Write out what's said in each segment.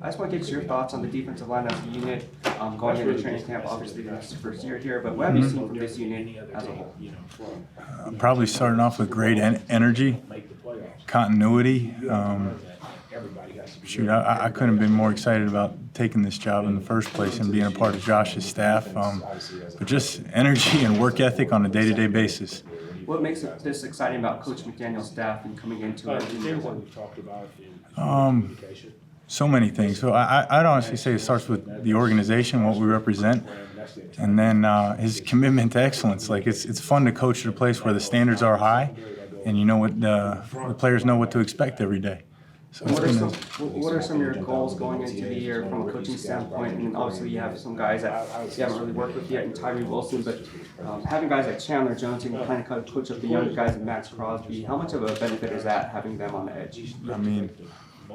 I just want to get your thoughts on the defensive line as a unit going into training camp. Obviously, this is the first year here, but what have you seen from this unit as a whole? Probably starting off with great energy, continuity. Shoot, I couldn't have been more excited about taking this job in the first place and being a part of Josh's staff. But just energy and work ethic on a day-to-day basis. What makes this exciting about Coach McDaniel's staff and coming into it? So many things. So I'd honestly say it starts with the organization, what we represent, and then his commitment to excellence. Like it's fun to coach at a place where the standards are high, and you know what the players know what to expect every day. So what are some of your goals going into the year from a coaching standpoint? And obviously you have some guys that you haven't really worked with yet in Tyree Wilson, but having guys like Chandler Jones and kind of coach up the younger guys and Max Crosby, how much of a benefit is that, having them on the edge? I mean,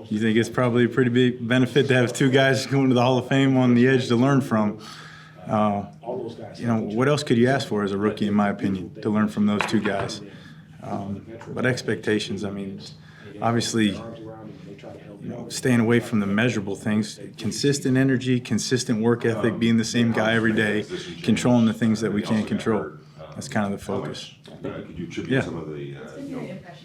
you think it's probably a pretty big benefit to have two guys going to the Hall of Fame on the edge to learn from. You know, what else could you ask for as a rookie, in my opinion, to learn from those two guys? But expectations, I mean, obviously, you know, staying away from the measurable things, consistent energy, consistent work ethic, being the same guy every day, controlling the things that we can't control. That's kind of the focus. Could you attribute some of the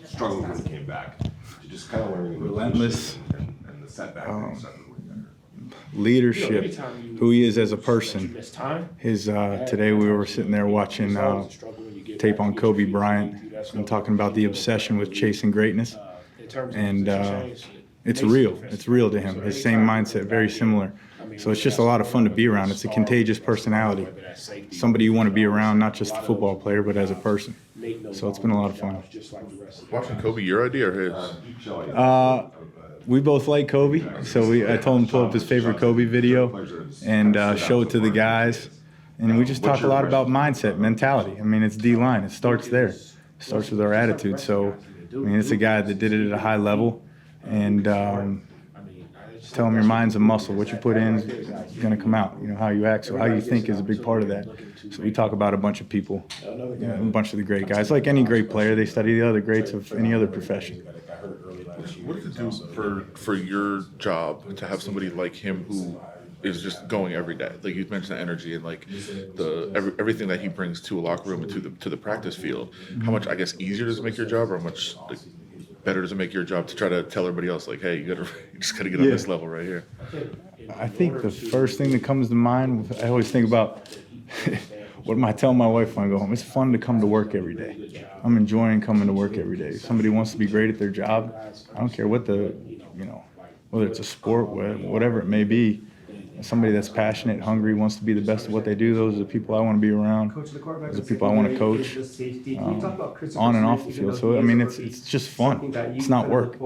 struggles when he came back to just kind of learning relentless and the setback and stuff? Leadership, who he is as a person. His today we were sitting there watching tape on Kobe Bryant and talking about the obsession with chasing greatness, and it's real. It's real to him. His same mindset, very similar. So it's just a lot of fun to be around. It's a contagious personality. Somebody you want to be around, not just a football player, but as a person. So it's been a lot of fun. Watching Kobe, your idea or his? We both like Kobe, so I told him to pull up his favorite Kobe video and show it to the guys. And we just talk a lot about mindset, mentality. I mean, it's D-line. It starts there. It starts with our attitude. So, I mean, it's a guy that did it at a high level. And tell him your mind's a muscle. What you put in is going to come out. You know, how you act, so how you think is a big part of that. So we talk about a bunch of people, you know, a bunch of the great guys. Like any great player, they study the other greats of any other profession. What does it do for your job to have somebody like him who is just going every day? Like you mentioned, the energy and like everything that he brings to a locker room and to the practice field. How much, I guess, easier does it make your job, or how much better does it make your job to try to tell everybody else, like, hey, you just got to get on this level right here? I think the first thing that comes to mind, I always think about what am I telling my wife when I go home? It's fun to come to work every day. I'm enjoying coming to work every day. If somebody wants to be great at their job, I don't care what whether it's a sport, whatever it may be. Somebody that's passionate, hungry, wants to be the best at what they do, those are the people I want to be around. Those are the people I want to coach on and off the field. So, I mean, it's just fun. It's not work.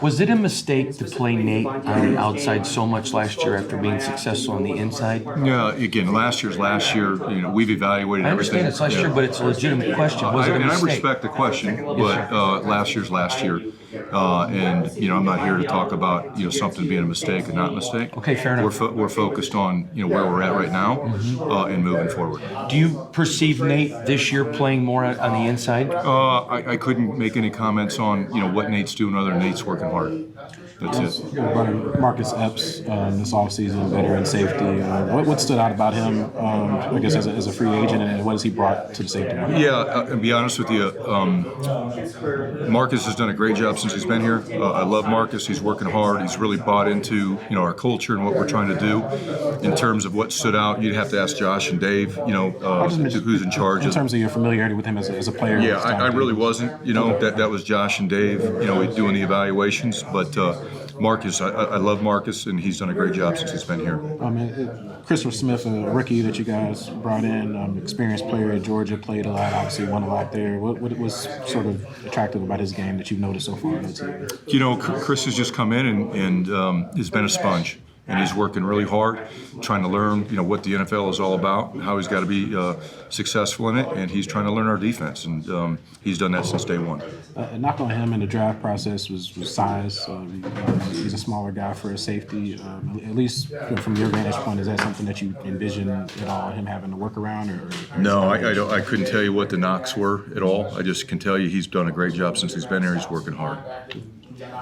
Was it a mistake to play Nate on the outside so much last year after being successful on the inside? Yeah, again, last year. You know, we've evaluated everything. I understand it's last year, but it's a legitimate question. Was it a and mistake? I respect the question, but last year's last year. And, you know, I'm not here to talk about, you know, something being a mistake or not a mistake. Okay, fair enough. We're focused on, you know, where we're at right now and moving forward. Do you perceive Nate this year playing more on the inside? I couldn't make any comments on, you know, what Nate's doing other than Nate's working hard. That's it. Running Marcus Epps this offseason, veteran safety. What stood out about him, I guess, as a free agent, and what has he brought to the safety market? Yeah, to be honest with you, Marcus has done a great job since he's been here. I love Marcus. He's working hard. He's really bought into, you know, our culture and what we're trying to do. In terms of what stood out, you'd have to ask Josh and Dave, you know, who's in charge. In terms of your familiarity with him as a player? Yeah, I really wasn't. You know, that was Josh and Dave, you know, doing the evaluations. But Marcus, I love Marcus, and he's done a great job since he's been here. Christopher Smith, a rookie that you guys brought in, experienced player at Georgia, played a lot, obviously won a lot there. What was sort of attractive about his game that you've noticed so far? You know, Chris has just come in and has been a sponge. And he's working really hard, trying to learn, you know, what the NFL is all about, and how he's got to be successful in it, and he's trying to learn our defense, and he's done that since day one. A knock on him in the draft process was size. He's a smaller guy for a safety. At least from your vantage point, is that something that you envision at all, him having to work around? Or no, I don't. I couldn't tell you what the knocks were at all. I just can tell you he's done a great job since he's been here. He's working hard.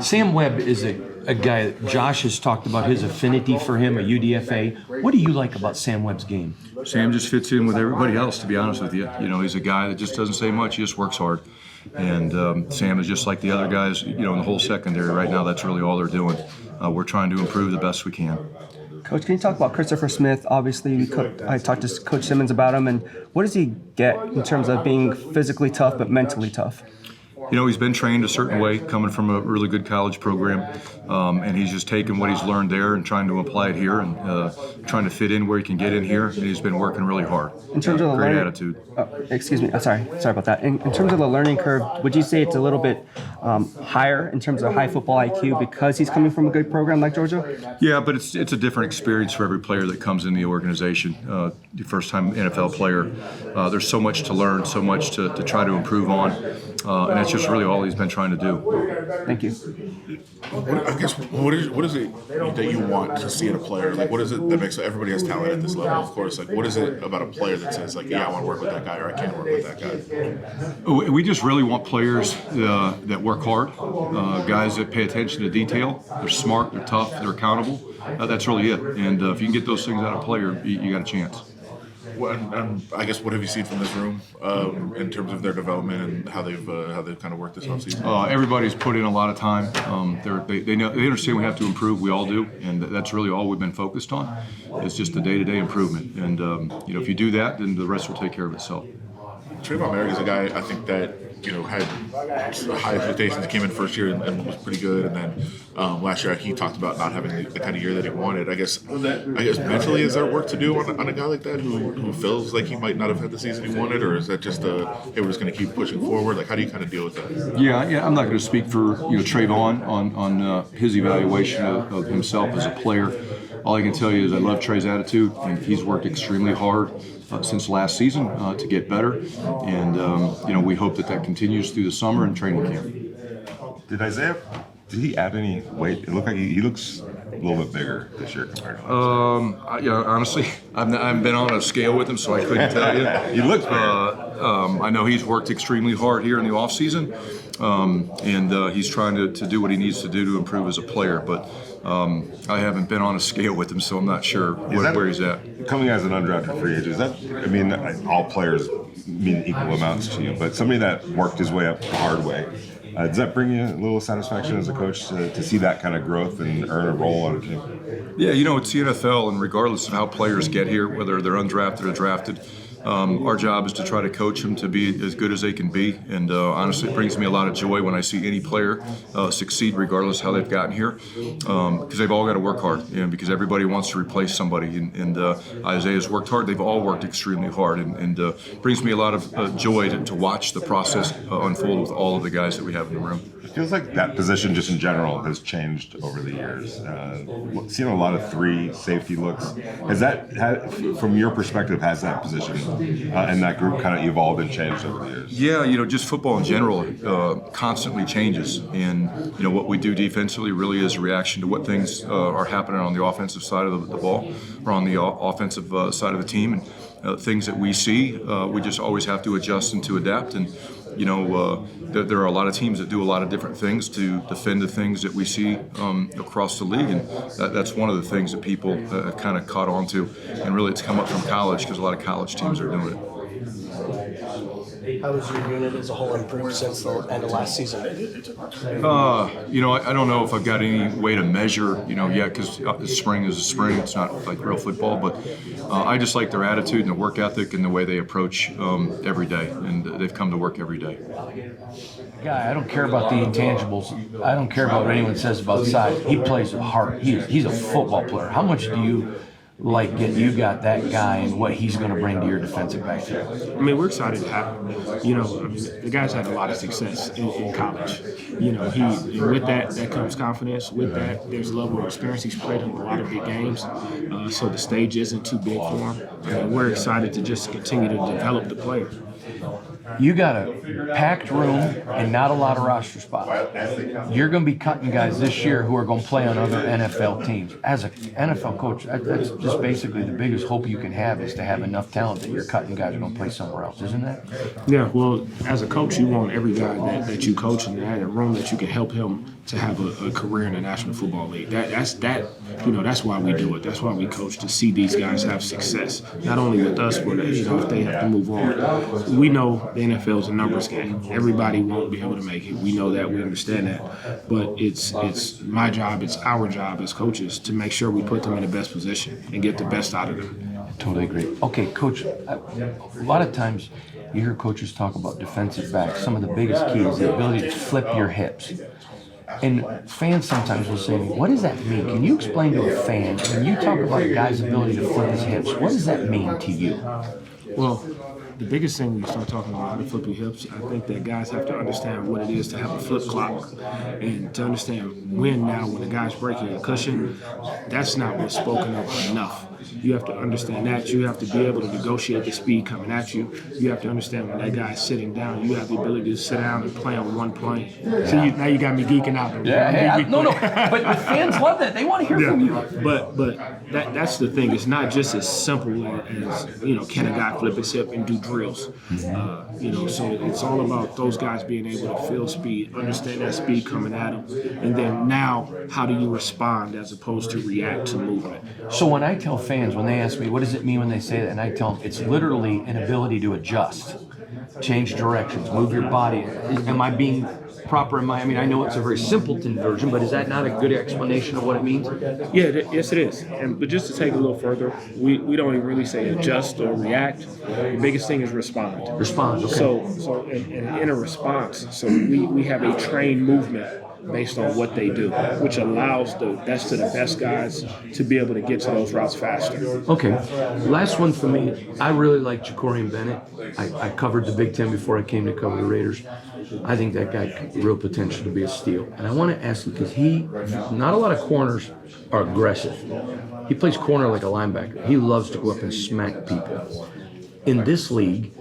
Sam Webb is a guy that Josh has talked about his affinity for him, a UDFA. What do you like about Sam Webb's game? Sam just fits in with everybody else, to be honest with you. You know, he's a guy that just doesn't say much, he just works hard. And Sam is just like the other guys, you know, in the whole secondary right now. That's really all they're doing. We're trying to improve the best we can. Coach, can you talk about Christopher Smith? Obviously, I talked to Coach Simmons about him, and what does he get in terms of being physically tough but mentally tough? You know, he's been trained a certain way, coming from a really good college program, and he's just taken what he's learned there and trying to apply it here, and trying to fit in where he can get in here. And he's been working really hard. In terms of the great learning, attitude. Excuse me, sorry about that. In terms of the learning curve, would you say it's a little bit higher in terms of high football IQ because he's coming from a good program like Georgia? Yeah, but it's a different experience for every player that comes in the organization. The first-time NFL player, there's so much to learn, so much to try to improve on, and that's just really all he's been trying to do. Thank you. What is it that you want to see in a player? Like, what is it that makes everybody has talent at this level? Of course, like, what is it about a player that says, like, yeah, I want to work with that guy, or I can't work with that guy? We just really want players that work hard, guys that pay attention to detail. They're smart, they're tough, they're accountable. That's really it. And if you can get those things out of a player, you got a chance. And I guess, what have you seen from this room in terms of their development and how they've kind of worked this offseason? Everybody's put in a lot of time. They understand we have to improve. We all do, and that's really all we've been focused on. It's just the day-to-day improvement. And you know, if you do that, then the rest will take care of itself. Trayvon Merritt is a guy I think that, you know, had high expectations. Came in first year and was pretty good, and then last year he talked about not having the kind of year that he wanted. I guess mentally, is there work to do on a guy like that who feels like he might not have had the season he wanted, or is that just hey, we're just going to keep pushing forward? Like, how do you kind of deal with that? Yeah. I'm not going to speak for Trayvon on his evaluation of himself as a player. All I can tell you is I love Trey's attitude, and he's worked extremely hard since last season to get better, and you know, we hope that continues through the summer and training camp. Did he add any weight? It looked like he looks a little bit bigger this year compared to last year. Honestly, I haven't been on a scale with him, so I couldn't tell you. He looks bigger. I know he's worked extremely hard here in the off season, and he's trying to do what he needs to do to improve as a player. But I haven't been on a scale with him, so I'm not sure where he's at. Coming as an undrafted free agent, is that? I mean, all players mean equal amounts to you, but somebody that worked his way up the hard way. Does that bring you a little satisfaction as a coach to see that kind of growth and earn a role on a team? Yeah, you know, it's the NFL, and regardless of how players get here, whether they're undrafted or drafted, our job is to try to coach them to be as good as they can be. And honestly, it brings me a lot of joy when I see any player succeed, regardless how they've gotten here, because they've all got to work hard, and because everybody wants to replace somebody. And Isaiah's worked hard. They've all worked extremely hard, and brings me a lot of joy to watch the process unfold with all of the guys that we have in the room. It feels like that position just in general has changed over the years. Seeing a lot of 3 safety looks. From your perspective, has that position and that group kind of evolved and changed over the years? Yeah, you know, just football in general constantly changes. And, you know, what we do defensively really is a reaction to what things are happening on the offensive side of the ball, or on the offensive side of the team. And things that we see, we just always have to adjust and to adapt. And, you know, there are a lot of teams that do a lot of different things to defend the things that we see across the league, and that's one of the things that people kind of caught on to, and really it's come up from college because a lot of college teams are doing it. How has your unit as a whole improved since the end of last season? You know, I don't know if I've got any way to measure, you know, yet, because the spring is a spring. It's not like real football, but I just like their attitude and their work ethic and the way they approach every day, and they've come to work every day. Guy, I don't care about the intangibles. I don't care about what anyone says about size. He plays hard. He's a football player. How much do you you got that guy and what he's going to bring to your defensive backfield? I mean, we're excited to have him. You know, I mean, the guy's had a lot of success in college. You know, with that comes confidence. With that, there's a level of experience. He's played in a lot of big games, so the stage isn't too big for him. And we're excited to just continue to develop the player. You got a packed room and not a lot of roster spots. You're going to be cutting guys this year who are going to play on other NFL teams. As an NFL coach, that's just basically the biggest hope you can have is to have enough talent that you're cutting guys who are going to play somewhere else, isn't that? Yeah, well, as a coach, you want every guy that you coach in a room that you can help him to have a career in the National Football League. That's why we do it. That's why we coach, to see these guys have success. Not only with us, but if they have to move on. We know the NFL is a numbers game. Everybody won't be able to make it. We know that. We understand that. But it's my job. It's our job as coaches to make sure we put them in the best position and get the best out of them. I totally agree. Okay, Coach. A lot of times you hear coaches talk about defensive backs. Some of the biggest key is the ability to flip your hips. And fans sometimes will say to me, what does that mean? Can you explain to a fan, when you talk about a guy's ability to flip his hips, what does that mean to you? Well, the biggest thing when you start talking about how to flip your hips, I think that guys have to understand what it is to have a flip clock and to understand when a guy's breaking a cushion, that's not what's spoken of enough. You have to understand that. You have to be able to negotiate the speed coming at you. You have to understand when that guy's sitting down, you have the ability to sit down and play on one plane. So now you got me geeking out. No. But the fans love that. They want to hear from you. But that's the thing. It's not just as simple as can a guy flip his hip and do drills? So it's all about those guys being able to feel speed, understand that speed coming at them, and then now how do you respond as opposed to react to movement? So when I tell fans, when they ask me, what does it mean when they say that? And I tell them, it's literally an ability to adjust, change directions, move your body. Am I being proper in my, I know it's a very simpleton version, but is that not a good explanation of what it means? Yeah, yes it is. But just to take it a little further, we don't even really say adjust or react. The biggest thing is respond. Respond, okay. So in a response, so we have a trained movement based on what they do, which allows the best of the best guys to be able to get to those routes faster. Okay, last one for me. I really like Ja'Cory Bennett. I covered the Big Ten before I came to cover the Raiders. I think that guy has real potential to be a steal. And I want to ask you, because not a lot of corners are aggressive. He plays corner like a linebacker. He loves to go up and smack people. In this league,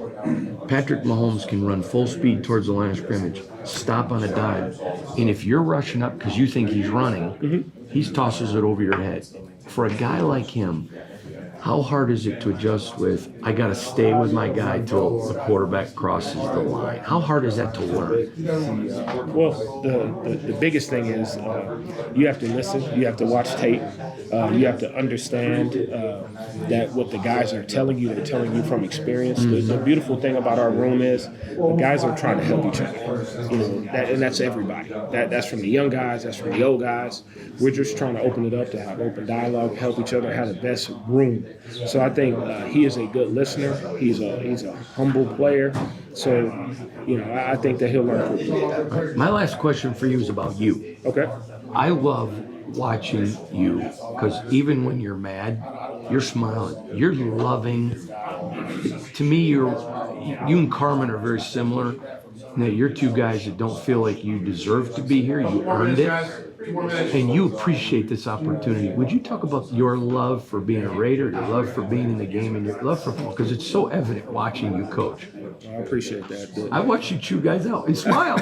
Patrick Mahomes can run full speed towards the line of scrimmage, stop on a dime, and if you're rushing up because you think he's running, he tosses it over your head. For a guy like him, how hard is it to adjust with, I got to stay with my guy till the quarterback crosses the line? How hard is that to learn? Well, the biggest thing is you have to listen, you have to watch tape, you have to understand that what the guys are telling you, they're telling you from experience. The beautiful thing about our room is the guys are trying to help each other. And that's everybody. That's from the young guys, that's from the old guys. We're just trying to open it up to have open dialogue, help each other, have the best room. So I think he is a good listener. He's a humble player. So, I think that he'll learn quickly. My last question for you is about you. Okay. I love watching you because even when you're mad, you're smiling, you're loving. To me, you and Carmen are very similar. Now, you're two guys that don't feel like you deserve to be here. You earned it. And you appreciate this opportunity. Would you talk about your love for being a Raider, your love for being in the game, and your love for football? Because it's so evident watching you coach. I appreciate that. I watch you chew guys out and smile.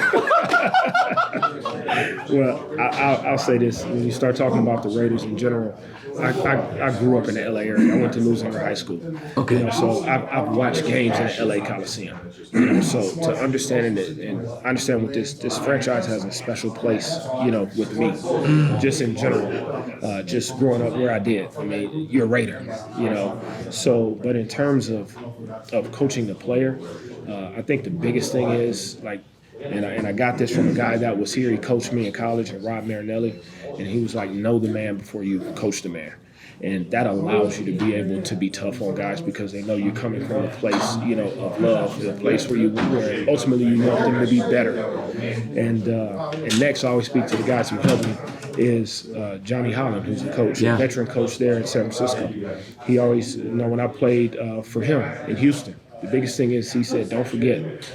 Well, I'll say this. When you start talking about the Raiders in general, I grew up in the LA area. I went to Louisiana High School. Okay. So I've watched games in the LA Coliseum. So to understand and understand what this franchise has a special place, with me, just in general, just growing up where I did. You're a Raider, So, but in terms of coaching the player, I think the biggest thing is and I got this from a guy that was here. He coached me in college, and Rob Leonard, and he was like, know the man before you coach the man. And that allows you to be able to be tough on guys because they know you're coming from a place, of love, a place where ultimately you want them to be better. And next, I always speak to the guys who help me is Johnny Holland, who's a coach, a veteran coach there in San Francisco. He always, when I played for him in Houston, the biggest thing is he said, don't forget,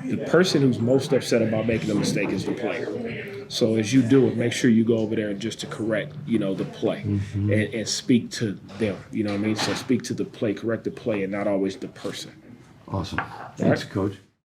the person who's most upset about making a mistake is the player. So as you do it, make sure you go over there and just to correct, the play and speak to them. So speak to the play, correct the play, and not always the person. Awesome. Thanks, Coach.